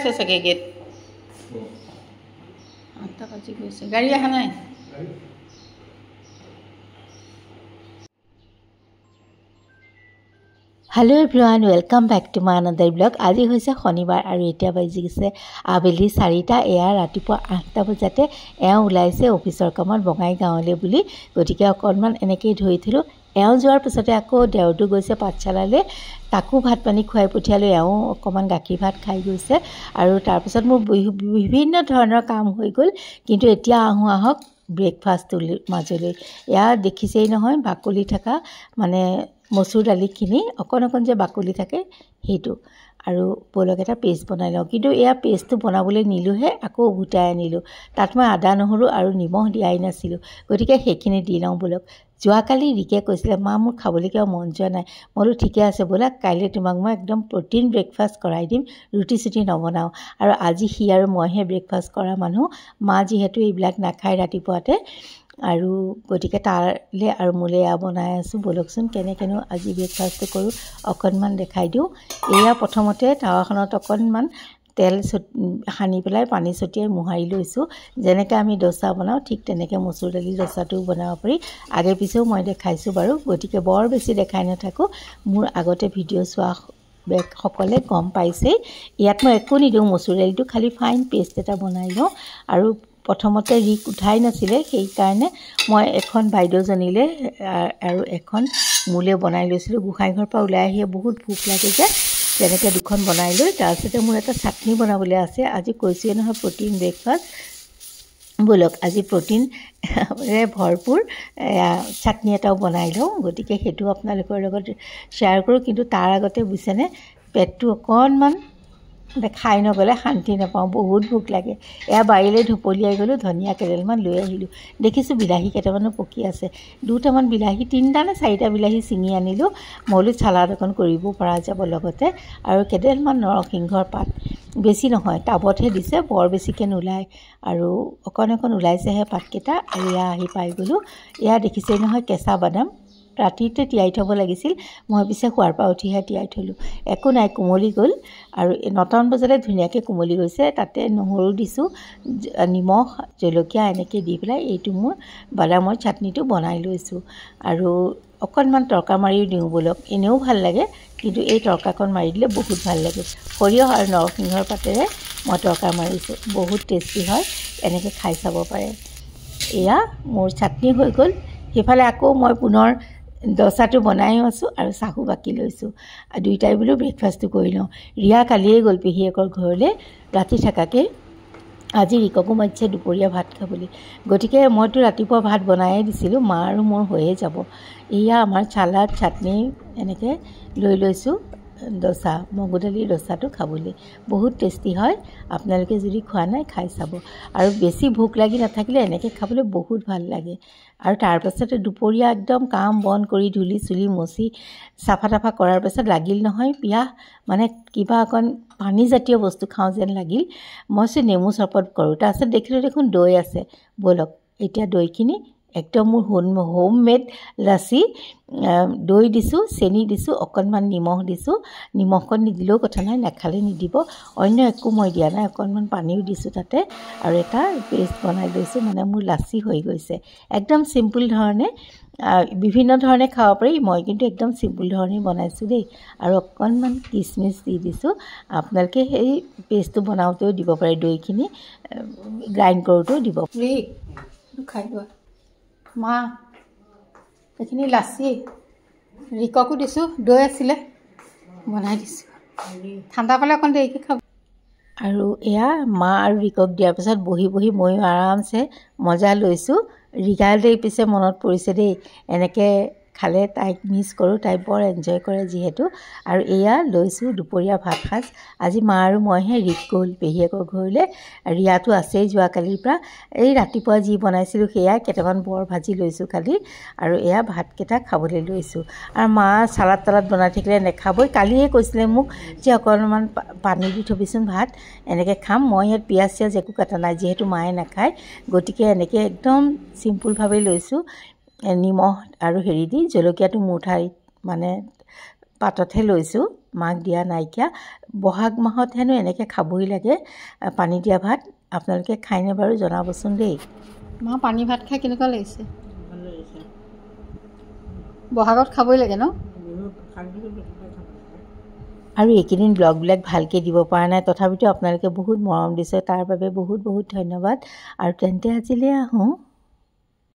আছে চাগে গেট 8টা বাজি গৈছে গাড়ী অহা নাই Hello everyone, welcome back to my another vlog. আজি হৈছে শনিবাৰ আৰু এতিয়া বাজি গৈছে আবেলি 4টা এয়া ৰাতিপুৱা 8টা বজাতে এওঁ ওলাইছে অফিচৰ কামত বঙাইগাঁৱলৈ বুলি গতিকে অকণমান এনেকৈ ধৰি থলো এওঁ যোৱাৰ পিছতে আকৌ দেউটো গৈছে পাঠশালালৈ তাকো ভাত পানী খুৱাই পঠিয়ালো এওঁ অকণমান গাখীৰ ভাত খাই গৈছে আৰু তাৰপিছত মোৰ বিভিন্ন ধৰণৰ কাম হৈ গ'ল কিন্তু এতিয়া আহক ব্ৰেকফাষ্টৰ মাজলৈ এয়া দেখিছেই নহয় বাকলি থকা মানে মসুৰ দালিখিনি অকণ যে বাকলি থাকে সেইটো আৰু বলক এটা পেষ্ট বনাই লওঁ কিন্তু এয়া পেষ্টটো বনাবলৈ নিলোহে আকৌ উভতাই আনিলোঁ তাত মই আদা নহৰু আৰু নিমখ দিয়াই নাছিলোঁ গতিকে সেইখিনি দি লওঁ বলক যোৱাকালি ৰিকে কৈছিলে মা মোৰ খাবলৈ কিয় মন যোৱা নাই মই ঠিকে আছে ব'লা কাইলৈ তোমাক মই একদম প্ৰটিন ব্ৰেকফাষ্ট কৰাই দিম ৰুটি চুটি নবনাওঁ আৰু আজি সি আৰু মইহে ব্ৰেকফাষ্ট কৰা মানুহ মা যিহেতু এইবিলাক নাখায় ৰাতিপুৱাতে আৰু গতিকে তালে আৰু মোলে বনাই আছোঁ বলকচোন কেনেকেনো আজি ব্ৰেকফাষ্টটো কৰোঁ অকণমান দেখাই দিওঁ এয়া প্ৰথমতে তাৱাখনত অকণমান তেল সানি পেলাই পানী ছটিয়াই মোহাৰি লৈছোঁ যেনেকৈ আমি ডোচা বনাওঁ ঠিক তেনেকৈ মচুৰ দালি ডোচাটোও বনাব পাৰি আগে পিছেও মই দেখাইছোঁ বাৰু গতিকে বৰ বেছি দেখাই নাথাকোঁ মোৰ আগতে ভিডিঅ' চোৱা সকলে গম পাইছেই ইয়াত মই একো নিদিওঁ মচুৰ দালিটো খালি ফাইন পেষ্ট এটা বনাই লওঁ আৰু প্ৰথমতে ৰিক উঠাই নাছিলে সেইকাৰণে মই এখন বাইদেউজনীলে আৰু এখন মোলে বনাই লৈছিলোঁ গোসাঁই ঘৰৰ পৰা ওলাই আহিয়ে বহুত ভোক লাগে যে তেনেকৈ দুখন বনাই লৈ তাৰপিছতে মোৰ এটা চাটনি বনাবলৈ আছে আজি কৈছোঁৱে নহয় প্ৰটিন ব্ৰেকফাষ্ট বলক আজি প্ৰটিনৰে ভৰপূৰ চাটনি এটাও বনাই লওঁ গতিকে সেইটো আপোনালোকৰ লগত শ্বেয়াৰ কৰোঁ কিন্তু তাৰ আগতে বুজিছেনে পেটটো অকণমান খাই নগ'লে শান্তি নাপাওঁ বহুত ভোক লাগে এয়া বাৰীলৈ ঢপলিয়াই গ'লোঁ ধনিয়া কেইডালমান লৈ আহিলোঁ দেখিছোঁ বিলাহী কেইটামানো পকি আছে দুটামান বিলাহী 3টা নে 4টা বিলাহী ছিঙি আনিলোঁ মইলো চালাড অকণ কৰিব পৰা যাব লগতে আৰু কেইডালমান নৰসিংহৰ পাত বেছি নহয় টাবতহে দিছে বৰ বেছিকৈ নোলায় আৰু অকণ ওলাইছেহে পাতকেইটা আৰু এয়া আহি পাই গ'লোঁ এয়া দেখিছেই নহয় কেঁচা বাদাম ৰাতিতে তিয়াই থ'ব লাগিছিল মই পিছে শোৱাৰ পৰা উঠিহে তিয়াই থ'লোঁ একো নাই কোমলি গ'ল আৰু 9টামান বজাতে ধুনীয়াকৈ কোমলি গৈছে তাতে নহৰু দিছোঁ নিমখ জলকীয়া এনেকৈ দি পেলাই এইটো মোৰ বাদামৰ চাটনিটো বনাই লৈছোঁ আৰু অকণমান তৰকা মাৰিও দিওঁ বলক এনেও ভাল লাগে কিন্তু এই তৰকাখন মাৰি দিলে বহুত ভাল লাগে সৰিয়হ আৰু নৰসিংহৰ পাতেৰে মই তৰকা মাৰিছোঁ বহুত টেষ্টি হয় এনেকৈ খাই চাব পাৰে এয়া মোৰ চাটনি হৈ গ'ল সেইফালে আকৌ মই পুনৰ ডোচাটো বনাইও আছোঁ আৰু চাহু বাকি লৈছোঁ দুইটাই বোলো ব্ৰেকফাষ্টটো কৰি লওঁ ৰিয়া কালিয়ে গ'ল পেহীয়েকৰ ঘৰলৈ ৰাতি থাকাকৈ আজি ৰিককো মাতিছে দুপৰীয়া ভাত খাবলৈ গতিকে মইতো ৰাতিপুৱা ভাত বনায়ে দিছিলোঁ মা আৰু মোৰ হৈয়ে যাব এয়া আমাৰ চালাড চাটনি এনেকৈ লৈ লৈছোঁ ডোচা মগু দালিৰ ডোচাটো খাবলৈ বহুত টেষ্টি হয় আপোনালোকে যদি খোৱা নাই খাই চাব আৰু বেছি ভোক লাগি নাথাকিলে এনেকৈ খাবলৈ বহুত ভাল লাগে আৰু তাৰপাছতে দুপৰীয়া একদম কাম বন কৰি ধুলি চুলি মচি চাফা তাফা কৰাৰ পাছত লাগিল নহয় পিয়াহ মানে কিবা অকণ পানীজাতীয় বস্তু খাওঁ যেন লাগিল মই নেমু চৰবত কৰোঁ তাৰপিছত দেখিলোঁ দেখোন দৈ আছে ব'লক এতিয়া দৈখিনি একদম মোৰ হোম মেড লাচি দৈ দিছোঁ চেনি দিছোঁ অকণমান নিমখ দিছোঁ নিমখকণ নিদিলেও কথা নাই নাখালে নিদিব অন্য একো মই দিয়া নাই অকণমান পানীও দিছোঁ তাতে আৰু এটা পেষ্ট বনাই লৈছোঁ মানে মোৰ লাচি হৈ গৈছে একদম চিম্পুল ধৰণে বিভিন্ন ধৰণে খাব পাৰি মই কিন্তু একদম চিম্পুল ধৰণে বনাইছোঁ দেই আৰু অকণমান কিচমিচ দি দিছোঁ আপোনালোকে সেই পেষ্টটো বনাওঁতেও দিব পাৰে দৈখিনি গ্ৰাইণ্ড কৰোঁতেও দিব খাই লোৱা মা এইখিনি লাচি ৰিককো দিছোঁ দৈ আছিলে বনাই দিছোঁ ঠাণ্ডা পালে অকণ দেৰিকৈ খাব আৰু এয়া মা আৰু ৰিকক দিয়াৰ পিছত বহি ময়ো আৰামছে মজা লৈছোঁ ৰিকালৈ পিছে মনত পৰিছে দেই এনেকৈ খালে তাইক মিছ কৰোঁ তাই বৰ এনজয় কৰে যিহেতু আৰু এয়া লৈছোঁ দুপৰীয়া ভাত সাজ আজি মা আৰু মইহে ৰিক গ'ল পেহীয়েকৰ ঘৰলৈ ৰিয়াটো আছেই যোৱাকালিৰ পৰা এই ৰাতিপুৱা যি বনাইছিলোঁ সেয়া কেইটামান বৰ ভাজি লৈছোঁ খালি আৰু এয়া ভাতকেইটা খাবলৈ লৈছোঁ আৰু মা চালাড তালাড বনাই থাকিলে নাখাবই কালিয়ে কৈছিলে মোক যে অকণমান পানী দি থবিচোন ভাত এনেকৈ খাম মই ইয়াত পিঁয়াজ চিয়াজ একো কটা নাই যিহেতু মায়ে নাখায় গতিকে এনেকৈ একদম চিম্পুলভাৱে লৈছোঁ নিমখ আৰু হেৰি দি জলকীয়াটো মুঠাই মানে পাততহে লৈছোঁ মাক দিয়া নাইকিয়া বহাগ মাহত হেনো এনেকৈ খাবই লাগে পানী দিয়া ভাত। আপোনালোকে খায়নে বাৰু জনাবচোন দেই। মা পানী ভাত খাই কেনেকুৱা লাগিছে? বহাগত খাবই লাগে ন? আৰু এইকেইদিন ব্লগবিলাক ভালকৈ দিব পৰা নাই, তথাপিতো আপোনালোকে বহুত মৰম দিছে, তাৰ বাবে বহুত বহুত ধন্যবাদ। আৰু তেন্তে আজিলৈ আহোঁ।